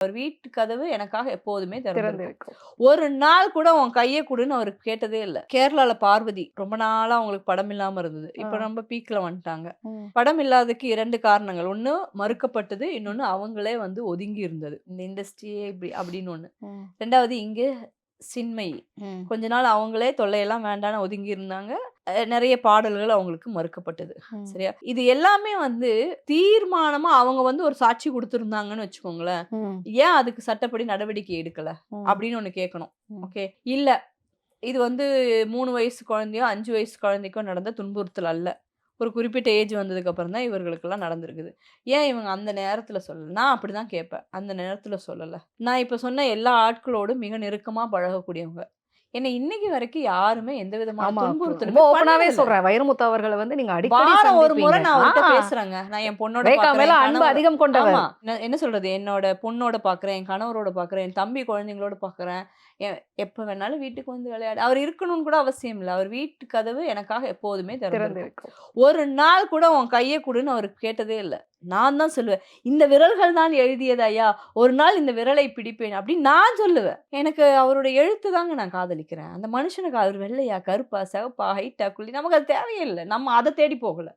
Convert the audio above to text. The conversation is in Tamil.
அவர் வீட்டு கதவு எனக்காக எப்போதுமே திறந்திருக்கும். திறந்திருக்கும். ஒரு நாள் கூட உன் கைய குடுன்னு அவரு கேட்டதே இல்ல. கேரளால பார்வதி ரொம்ப நாளா அவங்களுக்கு படம் இல்லாம இருந்தது. ஆ. இப்ப ரொம்ப பீக்ல வந்துட்டாங்க. ம். படம் இல்லாததுக்கு 2 காரணங்கள். ஒண்ணு மறுக்கப்பட்டது. இன்னொன்னு அவங்களே வந்து ஒதுங்கி இருந்தது. இந்த இண்டஸ்ட்ரியே இப்படி அப்படின்னு ஒண்ணு. ம். 2வது இங்க சின்மயி. ம். கொஞ்ச நாள் அவங்களே தொல்லையெல்லாம் வேண்டான்னு ஒதுங்கி இருந்தாங்க. நெறைய பாடல்கள் அவங்களுக்கு மறுக்கப்பட்டது. ம். சரியா? இது எல்லாமே வந்து தீர்மானமா அவங்க வந்து ஒரு சாட்சி குடுத்திருந்தாங்கன்னு வச்சுக்கோங்களேன். ம். ஏன் அதுக்கு சட்டப்படி நடவடிக்கை எடுக்கல? ம். அப்படின்னு ஒண்ணு கேட்கணும். ம். ஓகே. இல்ல. இது வந்து 3 வயசு குழந்தையோ, 5 வயசு குழந்தைக்கோ நடந்த துன்புறுத்தல் அல்ல. ஒரு குறிப்பிட்ட ஏஜ் வந்ததுக்கு அப்புறம் தான் இவர்களுக்கெல்லாம் நடந்திருக்குது. ஏன் இவங்க அந்த நேரத்துல சொல்லல? நான் அப்படிதான் கேட்பேன். அந்த நேரத்துல சொல்லல. நான் இப்ப சொன்ன எல்லா ஆட்களோடும் மிக நெருக்கமா பழகக்கூடியவங்க. என்ன இன்னைக்கு வரைக்கும் யாருமே எந்த விதமான ஆமா. ரொம்ப துன்புறுத்தலுமே ஓப்பனாவே பண்ணதில்ல. சொல்றேன். வைரமுத்து அவர்கள வந்து நீங்க அடிக்கடி வாரம் ஒரு முறை சந்திப்பீங்க. நான் ஆ. அவர்ட்ட பேசுறேங்க. நான் என் பொண்ணோட ரேகா பார்க்குறேன், மேல என் அன்பு கணவர் அதிகம் கொண்டவர். ஆமா. என்ன சொல்றது? என்னோட பொண்ணோட பார்க்குறேன், என் கணவரோட பார்க்குறேன், என் தம்பி குழந்தைங்களோட பார்க்குறேன். எ எப்ப வேணாலும் வீட்டுக்கு வந்து விளையாடு. அவர் இருக்கணும்னு கூட அவசியம் இல்ல. அவர் வீட்டு கதவு எனக்காக எப்போதுமே திறந்திருக்கும். திறந்திருக்கும். ஒரு நாள் கூட உன் கைய குடுன்னு அவரு கேட்டதே இல்ல. நான் தான் சொல்லுவேன். இந்த விரல்கள் தான் எழுதியது ஐயா! ஒரு நாள் இந்த விரலை பிடிப்பேன் அப்படின்னு நான் சொல்லுவேன். எனக்கு அவருடைய எழுத்து தாங்க நான் காதலிக்கிறேன். அந்த மனுஷனுக்கு அவர் வெள்ளையா, கருப்பா, சிவப்பா, ஹைட்டா, குள்ளி நமக்கு அது தேவையே இல்ல. நம்ம அத தேடி போகல.